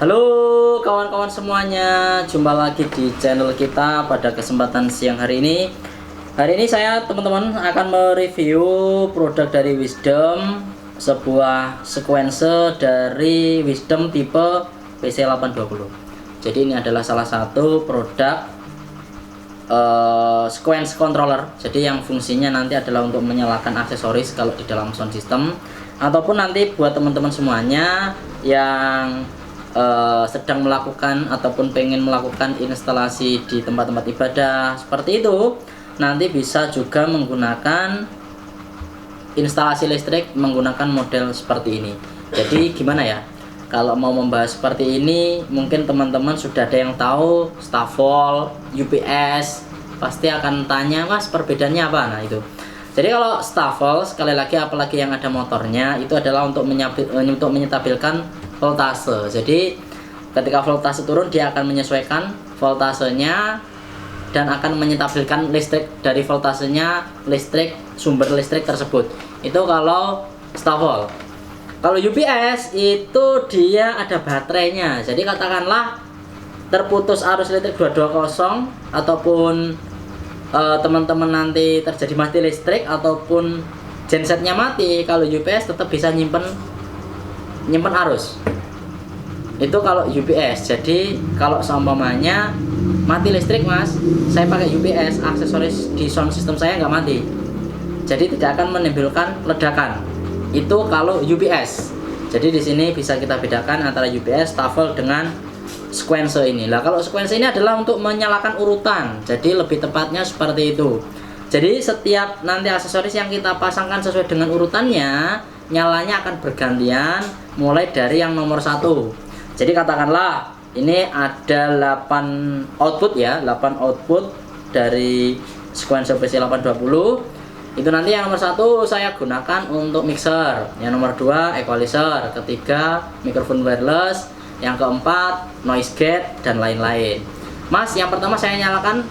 Halo kawan-kawan semuanya, jumpa lagi di channel kita pada kesempatan siang hari ini. Hari ini saya teman-teman akan mereview produk dari Wisdom, sebuah sequencer dari Wisdom tipe PC820. Jadi ini adalah salah satu produk sequence controller. Jadi yang fungsinya nanti adalah untuk menyalakan aksesoris kalau di dalam sound system, ataupun nanti buat teman-teman semuanya yang sedang melakukan ataupun pengen melakukan instalasi di tempat-tempat ibadah seperti itu, nanti bisa juga menggunakan instalasi listrik menggunakan model seperti ini. Jadi gimana ya, kalau mau membahas seperti ini, mungkin teman-teman sudah ada yang tahu Stavol, UPS, pasti akan tanya, Mas, perbedaannya apa? Nah itu. Jadi kalau Stavol, sekali lagi apalagi yang ada motornya, itu adalah untuk menyetabilkan voltase. Jadi ketika voltase turun, dia akan menyesuaikan voltasenya dan akan menyetabilkan listrik dari voltasenya, sumber listrik tersebut. Itu kalau Stavol. Kalau UPS itu dia ada baterainya. Jadi katakanlah terputus arus listrik 220 ataupun teman-teman nanti terjadi mati listrik ataupun gensetnya mati, kalau UPS tetap bisa nyimpen arus. Itu kalau UPS. Jadi kalau seumpamanya mati listrik, Mas, saya pakai UPS, aksesoris di sound system saya nggak mati, jadi tidak akan menimbulkan ledakan. Itu kalau UPS. Jadi di sini bisa kita bedakan antara UPS, Stavol dengan sequencer ini. Lah kalau sequencer ini adalah untuk menyalakan urutan. Jadi lebih tepatnya seperti itu. Jadi setiap nanti aksesoris yang kita pasangkan sesuai dengan urutannya, nyalanya akan bergantian mulai dari yang nomor 1. Jadi katakanlah ini ada 8 output ya, 8 output dari sequencer PC820. Itu nanti yang nomor 1 saya gunakan untuk mixer, yang nomor 2 equalizer, ketiga mikrofon wireless, yang keempat noise gate dan lain-lain. Mas, yang pertama saya nyalakan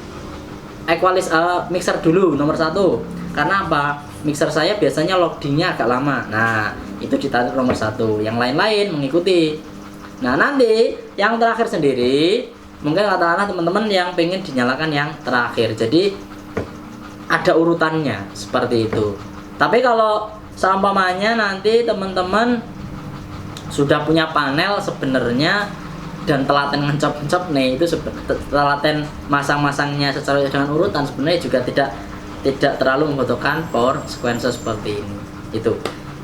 mixer dulu nomor 1. Karena apa? Mixer saya biasanya loadingnya agak lama. Nah, itu ditarik nomor 1. Yang lain-lain mengikuti. Nah, nanti yang terakhir sendiri, mungkin katakanlah teman-teman yang pengen dinyalakan yang terakhir. Jadi ada urutannya seperti itu. Tapi kalau seumpamanya nanti teman-teman sudah punya panel sebenarnya dan telaten ngencop nih, itu telaten masang-masangnya secara dengan urutan, sebenarnya juga tidak terlalu membutuhkan power sequencer seperti ini. Itu.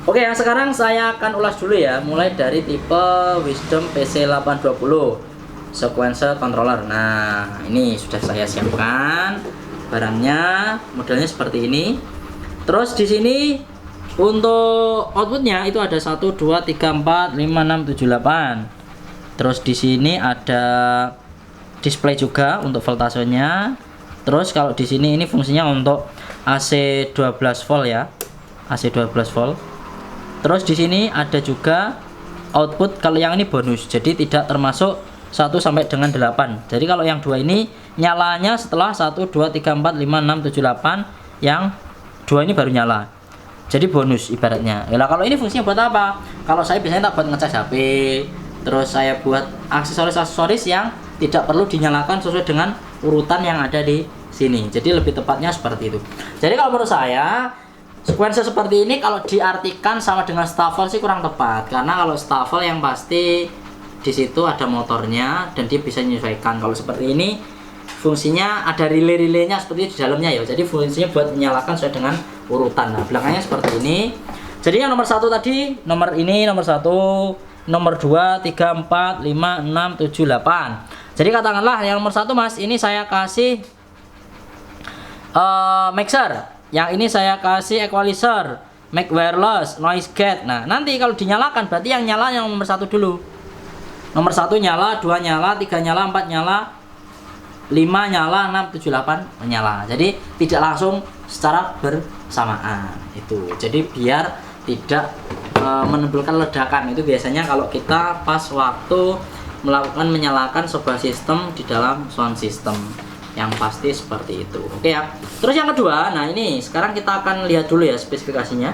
Oke, yang sekarang saya akan ulas dulu ya, mulai dari tipe Wisdom PC820 sequencer controller. Nah, ini sudah saya siapkan barangnya, modelnya seperti ini. Terus di sini untuk outputnya itu ada 1 2 3 4 5 6 7 8. Terus di sini ada display juga untuk voltasenya. Terus kalau di sini ini fungsinya untuk AC 12 volt ya, AC 12 volt. Terus di sini ada juga output, kalau yang ini bonus, jadi tidak termasuk 1 sampai dengan 8. Jadi kalau yang 2 ini nyalanya setelah 1 2 3 4 5 6 7 8, yang 2 ini baru nyala. Jadi bonus ibaratnya. Nah, kalau ini fungsinya buat apa? Kalau saya biasanya tak buat ngecas HP, terus saya buat aksesoris-aksesoris yang tidak perlu dinyalakan sesuai dengan urutan yang ada di sini. Jadi lebih tepatnya seperti itu. Jadi kalau menurut saya sequencer seperti ini kalau diartikan sama dengan Stavol sih kurang tepat. Karena kalau Stavol yang pasti di situ ada motornya dan dia bisa menyesuaikan. Kalau seperti ini fungsinya ada relay-relaynya seperti di dalamnya ya. Jadi fungsinya buat menyalakan sesuai dengan urutan. Nah, belakangnya seperti ini. Jadi yang nomor 1 tadi, nomor ini nomor 1, nomor 2, 3, 4, 5, 6, 7, 8. Jadi katakanlah yang nomor 1, Mas, ini saya kasih mixer. Yang ini saya kasih equalizer, mic wireless, noise gate. Nah, nanti kalau dinyalakan berarti yang nyala yang nomor 1 dulu. Nomor 1 nyala, 2 nyala, 3 nyala, 4 nyala, 5 nyala, 6, 7, 8 menyala. Jadi tidak langsung secara bersamaan itu. Jadi biar tidak menimbulkan ledakan. Itu biasanya kalau kita pas waktu melakukan menyalakan sebuah sistem di dalam sound system. Yang pasti seperti itu. Oke ya. Terus yang kedua, nah ini sekarang kita akan lihat dulu ya spesifikasinya.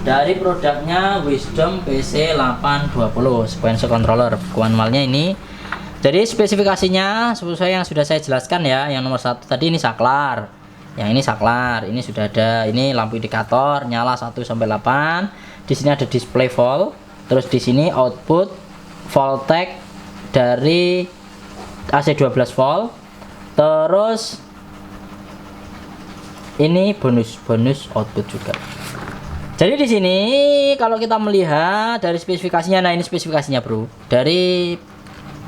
dari produknya Wisdom PC820 sequencer controller buku manualnya ini. Jadi spesifikasinya sesuai yang sudah saya jelaskan ya. Yang nomor 1 tadi ini saklar, yang ini saklar, ini sudah ada, ini lampu indikator nyala 1 sampai 8. Di sini ada display volt, terus di sini output voltage dari AC 12 volt. Terus ini bonus output juga. Jadi di sini kalau kita melihat dari spesifikasinya, nah ini spesifikasinya bro, dari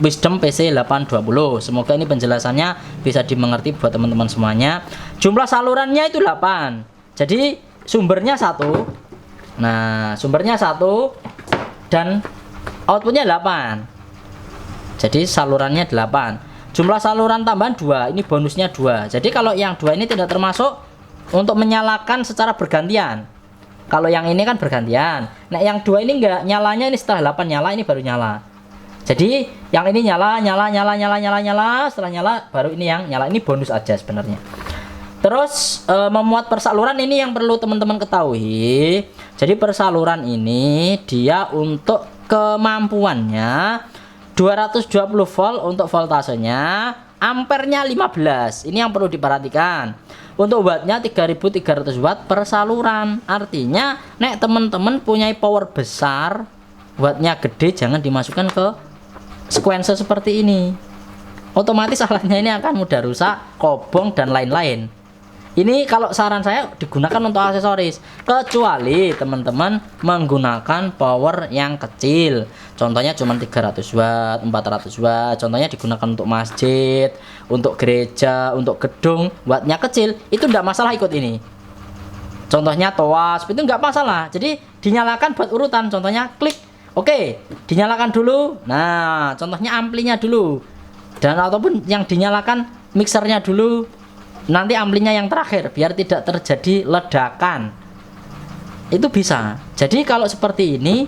Wisdom PC820. Semoga ini penjelasannya bisa dimengerti buat teman-teman semuanya. Jumlah salurannya itu 8. Jadi sumbernya 1. Nah, sumbernya 1 dan outputnya 8. Jadi salurannya 8. Jumlah saluran tambahan 2. Ini bonusnya 2. Jadi kalau yang 2 ini tidak termasuk untuk menyalakan secara bergantian. Kalau yang ini kan bergantian. Nah, yang 2 ini enggak, nyalanya ini setelah 8 nyala, ini baru nyala. Jadi yang ini nyala, setelah nyala baru ini yang nyala. Ini bonus aja sebenarnya. Terus memuat persaluran ini yang perlu teman-teman ketahui. Jadi persaluran ini dia untuk kemampuannya 220 volt untuk voltasenya, ampernya 15. Ini yang perlu diperhatikan. Untuk wattnya 3300 watt per saluran. Artinya nek teman-teman punya power besar, wattnya gede, jangan dimasukkan ke sequencer seperti ini. Otomatis alatnya ini akan mudah rusak, kobong dan lain-lain. Ini kalau saran saya digunakan untuk aksesoris, kecuali teman-teman menggunakan power yang kecil. Contohnya cuma 300 watt, 400 watt. Contohnya digunakan untuk masjid, untuk gereja, untuk gedung, wattnya kecil, itu enggak masalah ikut ini. Contohnya toas, itu enggak masalah. Jadi dinyalakan buat urutan, contohnya klik. Oke, dinyalakan dulu. Nah, contohnya amplinya dulu. Dan ataupun yang dinyalakan mixernya dulu. Nanti amplinya yang terakhir biar tidak terjadi ledakan. Itu bisa. Jadi kalau seperti ini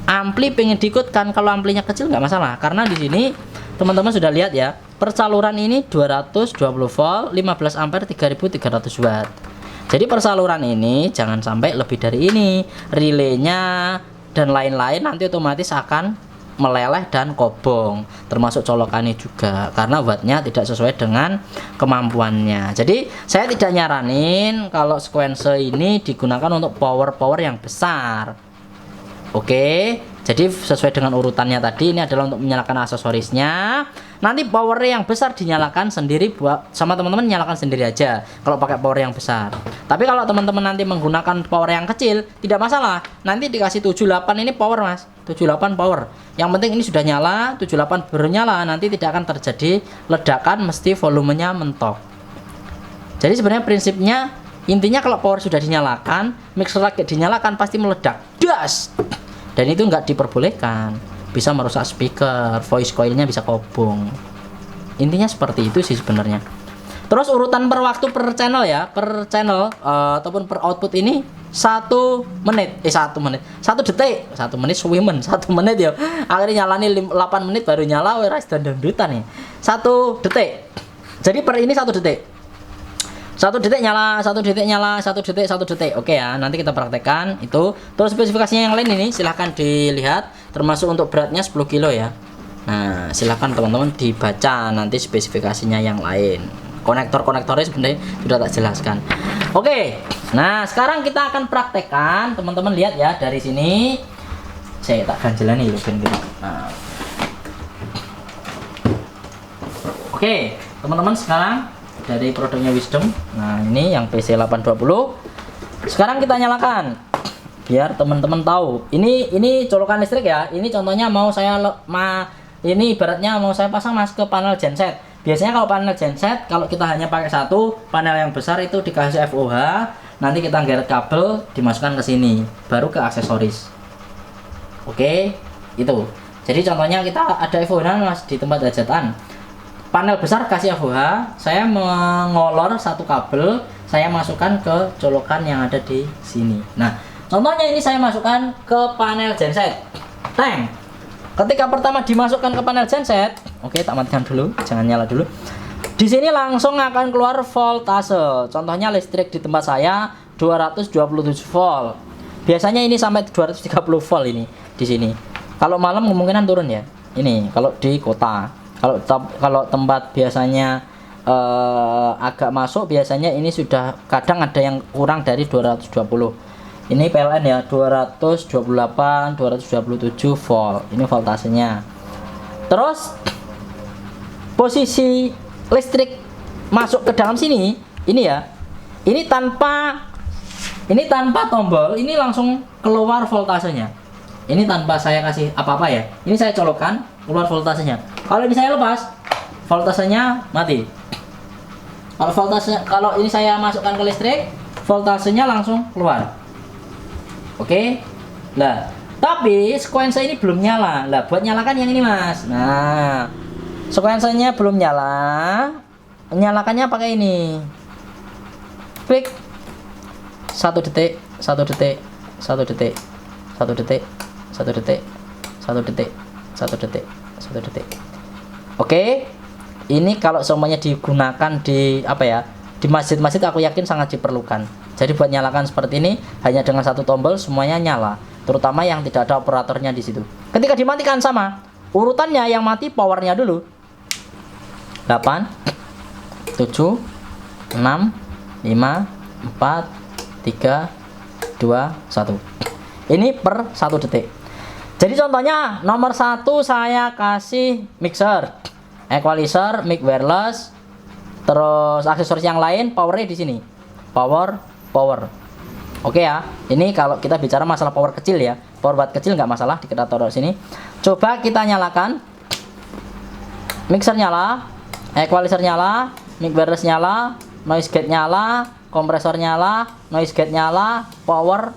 ampli pengen diikutkan, kalau amplinya kecil nggak masalah. Karena di sini teman-teman sudah lihat ya, persaluran ini 220 volt, 15 ampere, 3300 watt. Jadi persaluran ini jangan sampai lebih dari ini. Relaynya dan lain-lain nanti otomatis akan meleleh dan kobong, termasuk colokannya juga, karena wattnya tidak sesuai dengan kemampuannya. Jadi saya tidak nyaranin kalau sequencer ini digunakan untuk power yang besar. Oke, jadi sesuai dengan urutannya tadi, ini adalah untuk menyalakan aksesorisnya. Nanti power yang besar dinyalakan sendiri, buat sama teman-teman nyalakan sendiri aja kalau pakai power yang besar. Tapi kalau teman-teman nanti menggunakan power yang kecil, tidak masalah. Nanti dikasih 78 ini power mas, 78 power. Yang penting ini sudah nyala, 78 baru nyala, nanti tidak akan terjadi ledakan, mesti volumenya mentok. Jadi sebenarnya prinsipnya, intinya kalau power sudah dinyalakan, mixer lagi dinyalakan pasti meledak, das. Dan itu nggak diperbolehkan, bisa merusak speaker, voice coilnya bisa kobong. Intinya seperti itu sih sebenarnya. Terus urutan per waktu per channel ya, per channel ataupun per output ini 1 menit, 1 menit, 1 detik, 1 menit swimen, 1 menit ya. Akhirnya nyala nih 8 menit baru nyala, wes dan dangdutan nih. 1 detik. Jadi per ini 1 detik. 1 detik nyala, 1 detik nyala, 1 detik, 1 detik. Oke ya, nanti kita praktekkan itu. Terus spesifikasinya yang lain ini silahkan dilihat, termasuk untuk beratnya 10 kilo ya. Nah, silahkan teman-teman dibaca nanti spesifikasinya yang lain. Konektornya sebenarnya sudah tak jelaskan. Oke, nah sekarang kita akan praktekkan. Teman-teman lihat ya dari sini. Saya tak ganjelan nih, nah. Oke, teman-teman sekarang dari produknya Wisdom. Nah, ini yang PC820. Sekarang kita nyalakan biar teman-teman tahu. Ini colokan listrik ya. Ini contohnya mau saya ini ibaratnya mau saya pasang mas ke panel genset. Biasanya kalau panel genset, kalau kita hanya pakai satu panel yang besar itu dikasih FOH, nanti kita geret kabel dimasukkan ke sini, baru ke aksesoris. Oke, itu. Jadi contohnya kita ada FOH mas di tempat hajatan. Panel besar kasih FOH, saya mengolor satu kabel, saya masukkan ke colokan yang ada di sini. Nah, contohnya ini saya masukkan ke panel genset. Teng. Ketika pertama dimasukkan ke panel genset, oke, tak matikan dulu, jangan nyala dulu. Di sini langsung akan keluar voltase. Contohnya listrik di tempat saya 227 volt. Biasanya ini sampai 230 volt ini di sini. Kalau malam kemungkinan turun ya. Ini kalau di kota. Kalau tempat biasanya agak masuk, biasanya ini sudah kadang ada yang kurang dari 220. Ini PLN ya, 228, 227 volt. Ini voltasenya. Terus posisi listrik masuk ke dalam sini, ini ya. Ini tanpa tombol, ini langsung keluar voltasenya. Ini tanpa saya kasih apa-apa ya. Ini saya colokkan, keluar voltasenya. Kalau ini saya lepas, voltasenya mati. Kalau ini saya masukkan ke listrik, voltasenya langsung keluar. Oke. Nah, tapi sequencer ini belum nyala. Lah, buat nyalakan yang ini, Mas. Nah, sequencernya belum nyala. Menyalakannya pakai ini. Klik. 1 detik, 1 detik, 1 detik, 1 detik, 1 detik, 1 detik, 1 detik, 1 detik. Oke. Ini kalau semuanya digunakan di apa ya? Di masjid-masjid aku yakin sangat diperlukan. Jadi buat nyalakan seperti ini hanya dengan 1 tombol semuanya nyala, terutama yang tidak ada operatornya di situ. Ketika dimatikan sama, urutannya yang mati powernya dulu. 8 7 6 5 4 3 2 1. Ini per 1 detik. Jadi contohnya nomor 1 saya kasih mixer, equalizer, mic wireless, terus aksesoris yang lain, powernya di sini. Power. Oke ya. Ini kalau kita bicara masalah power kecil ya. Power buat kecil nggak masalah, kita taruh sini. Coba kita nyalakan. Mixer nyala, equalizer nyala, mic wireless nyala, noise gate nyala, kompresor nyala, noise gate nyala, power.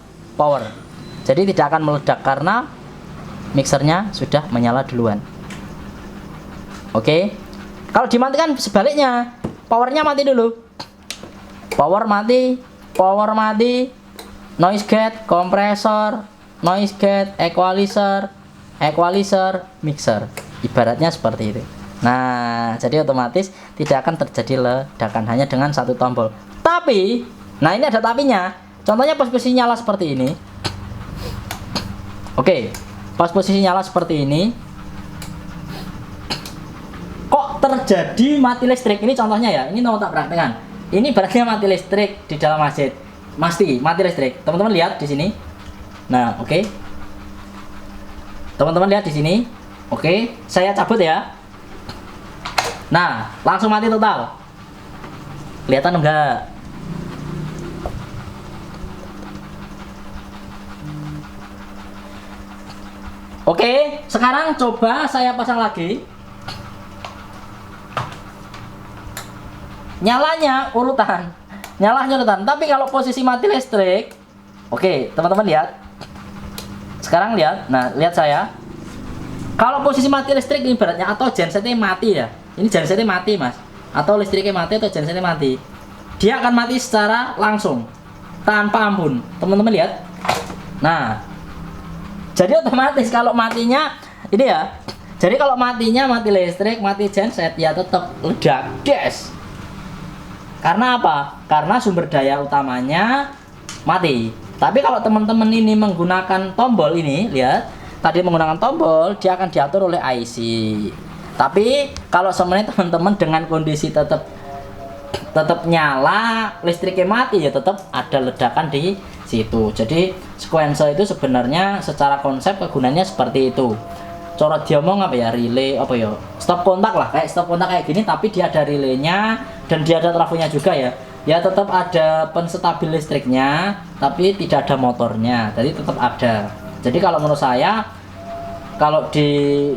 Jadi tidak akan meledak karena mixernya sudah menyala duluan. Oke. Kalau dimatikan sebaliknya, powernya mati dulu. Power mati, noise gate, kompresor, noise gate, equalizer, mixer. Ibaratnya seperti itu. Nah, jadi otomatis tidak akan terjadi ledakan hanya dengan 1 tombol. Tapi, nah ini ada tapinya. Contohnya pas posisi nyala seperti ini. Oke, pas posisi nyala seperti ini. Kok terjadi mati listrik? Ini contohnya ya. Ini mau tak praktekkan. Ini berarti mati listrik di dalam masjid. Mati listrik. Teman-teman lihat di sini. Nah, oke. Teman-teman lihat di sini. Oke, saya cabut ya. Nah, langsung mati total. Kelihatan enggak? Oke, sekarang coba saya pasang lagi. Nyalanya urutan. Tapi kalau posisi mati listrik, oke, teman-teman lihat. Sekarang lihat. Nah, lihat saya. Kalau posisi mati listrik ini ibaratnya atau gensetnya mati ya. Ini gensetnya mati, Mas. Atau listriknya mati atau gensetnya mati. Dia akan mati secara langsung tanpa ampun. Teman-teman lihat. Nah, jadi otomatis kalau matinya ini ya. Jadi kalau matinya mati listrik, mati genset ya tetap ledak, des. Karena apa? Karena sumber daya utamanya mati. Tapi kalau teman-teman ini menggunakan tombol ini, lihat. Tadi menggunakan tombol, dia akan diatur oleh IC. Tapi kalau sebenarnya teman-teman dengan kondisi tetap nyala, listriknya mati ya tetap ada ledakan di situ. Jadi sequencer itu sebenarnya secara konsep kegunaannya seperti itu. Cara dia ngomong apa ya, relay apa ya, stop kontak lah, kayak stop kontak kayak gini, tapi dia ada relaynya dan dia ada trafonya juga ya. Ya tetap ada penstabil listriknya, tapi tidak ada motornya, jadi tetap ada. Jadi kalau menurut saya, kalau di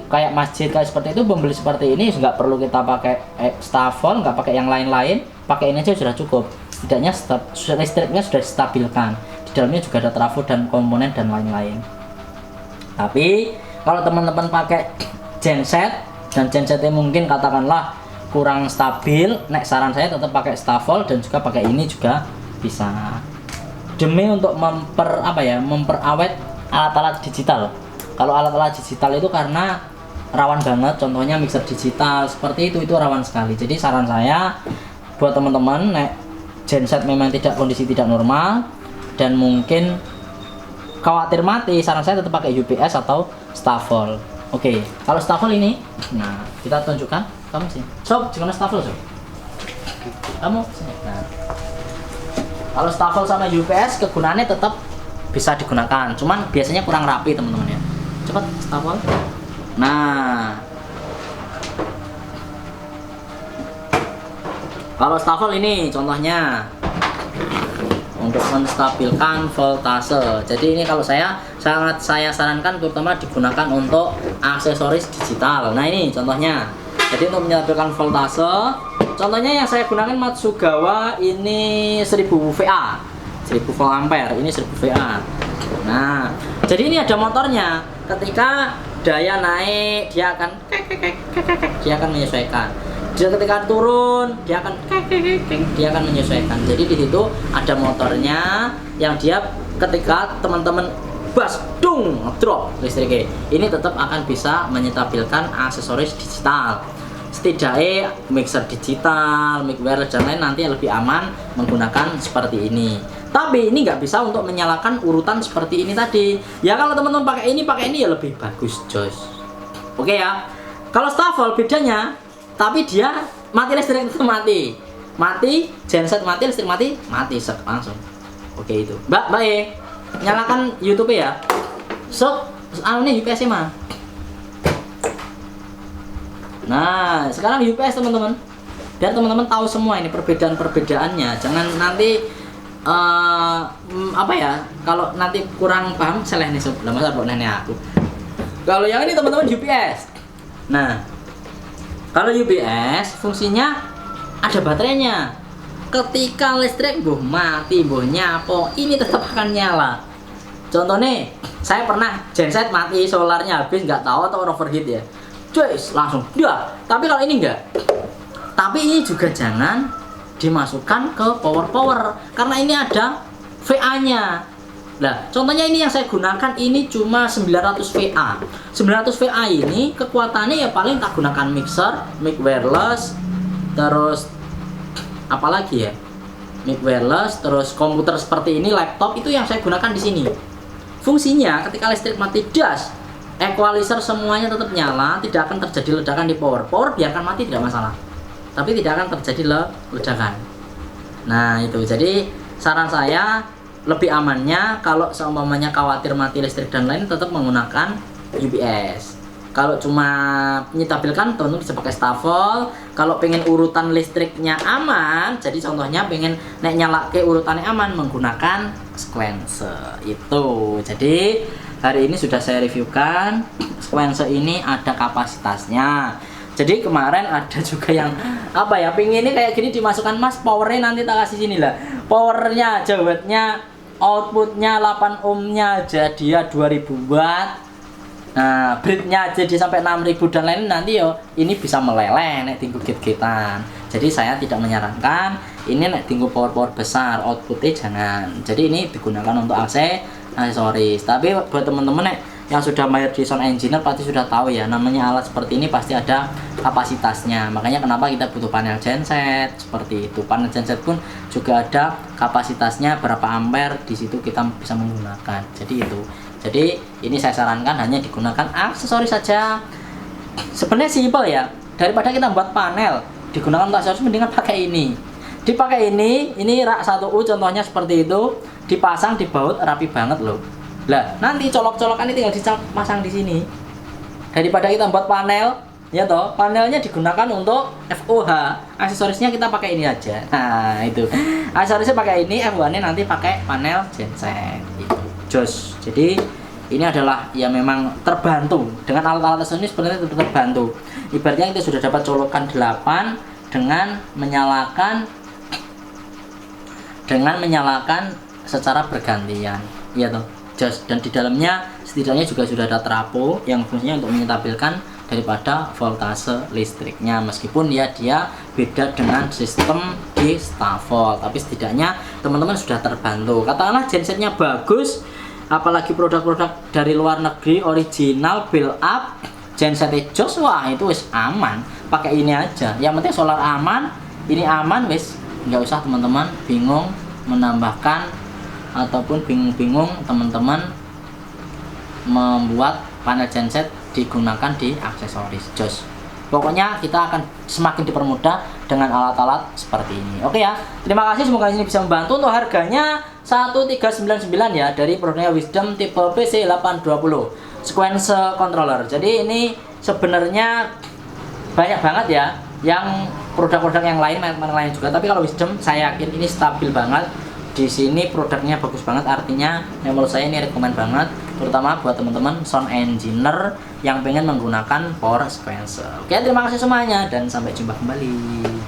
kayak masjid kayak seperti itu, membeli seperti ini nggak perlu kita pakai stafol, nggak pakai yang lain-lain, pakai ini aja sudah cukup. Setidaknya listriknya sudah distabilkan, di dalamnya juga ada trafo dan komponen dan lain-lain. Tapi kalau teman-teman pakai genset dan gensetnya mungkin katakanlah kurang stabil, saran saya tetap pakai stafol dan juga pakai ini juga bisa. Demi untuk memperawet alat-alat digital. Kalau alat-alat digital itu karena rawan banget, contohnya mixer digital seperti itu rawan sekali. Jadi saran saya buat teman-teman, genset memang kondisi tidak normal dan mungkin khawatir mati, saran saya tetap pakai UPS atau Stavol. Oke, kalau Stavol ini, nah kita tunjukkan, kamu sih. Sob, gimana Stavol sob? Kamu sini. Nah, kalau Stavol sama UPS kegunaannya tetap bisa digunakan, cuman biasanya kurang rapi teman-teman ya. Cepat Stavol. Nah, kalau Stavol ini contohnya untuk menstabilkan voltase. Jadi ini kalau saya sarankan terutama digunakan untuk aksesoris digital. Nah ini contohnya. Jadi untuk menstabilkan voltase, contohnya yang saya gunakan Matsugawa ini 1000 VA, 1000 volt ampere. Ini 1000 VA. Nah, jadi ini ada motornya. Ketika daya naik, dia akan menyesuaikan. Dia ketika turun dia akan menyesuaikan. Jadi di situ ada motornya yang dia ketika teman-teman bas drop listriknya, ini tetap akan bisa menyetabilkan aksesoris digital. Setidaknya mixer digital, mic wireless dan lain nanti lebih aman menggunakan seperti ini. Tapi ini nggak bisa untuk menyalakan urutan seperti ini tadi. Ya kalau teman-teman pakai ini ya lebih bagus, Jos. Oke ya. Kalau Stavol bedanya, tapi dia mati listrik itu mati genset mati, listrik mati langsung. Oke itu mbak nyalakan YouTube ya. So nih UPS mah. Nah sekarang UPS teman-teman, biar teman-teman tahu semua ini perbedaannya. Jangan nanti apa ya, kalau nanti kurang paham salah nih sebelah masa nenek aku. Kalau yang ini teman-teman UPS. Nah kalau UPS fungsinya ada baterainya. Ketika listrik mati, nyapo, ini tetap akan nyala. Contohnya, saya pernah genset mati, solarnya habis, nggak tahu atau overheat ya. Cuys, langsung dia. Tapi kalau ini enggak. Tapi ini juga jangan dimasukkan ke power karena ini ada VA-nya. Nah, contohnya ini yang saya gunakan ini cuma 900 VA. 900 VA ini kekuatannya ya paling tak gunakan mixer, mic wireless, terus apalagi ya? Mic wireless, terus komputer seperti ini, laptop itu yang saya gunakan di sini. Fungsinya ketika listrik mati das, equalizer semuanya tetap nyala, tidak akan terjadi ledakan di power. Power biarkan mati tidak masalah. Tapi tidak akan terjadi ledakan. Nah, itu. Jadi saran saya lebih amannya kalau seumpamanya khawatir mati listrik dan lain tetap menggunakan UPS. Kalau cuma menyetabilkan teman-teman bisa pakai Stavol. Kalau pengen urutan listriknya aman, jadi contohnya pengen naik nyala ke urutannya aman menggunakan sequencer itu. Jadi hari ini sudah saya reviewkan sequencer ini ada kapasitasnya. Jadi kemarin ada juga yang apa ya, pengennya kayak gini dimasukkan mas, powernya nanti tak kasih sini lah. Powernya aja, wattnya, outputnya 8 ohmnya aja dia 2000 watt. Nah breadnya aja dia sampai 6000 dan lain nanti yo ini bisa meleleh nek tinggu git-gitan. Jadi saya tidak menyarankan ini nek tinggu power besar, outputnya jangan. Jadi ini digunakan untuk aksesoris. Tapi buat teman-teman nek yang sudah bayar di sound engineer pasti sudah tahu ya, namanya alat seperti ini pasti ada kapasitasnya. Makanya kenapa kita butuh panel genset seperti itu. Panel genset pun juga ada kapasitasnya berapa ampere, di situ kita bisa menggunakan. Jadi itu. Jadi ini saya sarankan hanya digunakan aksesoris saja. Sebenarnya simpel ya. Daripada kita buat panel digunakan untuk aksesoris, mendingan pakai ini. Dipakai ini rak 1U contohnya seperti itu, dipasang di baut rapi banget loh. Lah, nanti colok-colokan ini tinggal dipasang di sini. Daripada kita buat panel, ya toh, panelnya digunakan untuk FOH. Aksesorisnya kita pakai ini aja. Nah, itu. Aksesorisnya pakai ini, FOH-nya nanti pakai panel genset. Itu. Jos. Jadi, ini adalah ya memang terbantu dengan alat-alat ini sebenarnya terbantu. Ibaratnya kita sudah dapat colokan 8 dengan menyalakan secara bergantian. Iya toh. Dan di dalamnya setidaknya juga sudah ada trafo yang fungsinya untuk menyetabilkan daripada voltase listriknya, meskipun ya dia beda dengan sistem di Stavol, tapi setidaknya teman-teman sudah terbantu. Katakanlah gensetnya bagus, apalagi produk-produk dari luar negeri original build up, gensetnya jos, wah itu wis aman, pakai ini aja. Yang penting solar aman, ini aman wis, nggak usah teman-teman bingung menambahkan ataupun bingung-bingung teman-teman membuat panel genset digunakan di aksesoris. Jos. Pokoknya kita akan semakin dipermudah dengan alat-alat seperti ini. Oke ya. Terima kasih, semoga ini bisa membantu. Untuk harganya 1399 ya, dari produknya Wisdom tipe PC820 sequence controller. Jadi ini sebenarnya banyak banget ya yang produk-produk yang lain, merek-merek lain juga, tapi kalau Wisdom saya yakin ini stabil banget. Di sini produknya bagus banget, artinya yang menurut saya ini rekomend banget, terutama buat teman-teman sound engineer yang pengen menggunakan power sequencer. Oke, terima kasih semuanya dan sampai jumpa kembali.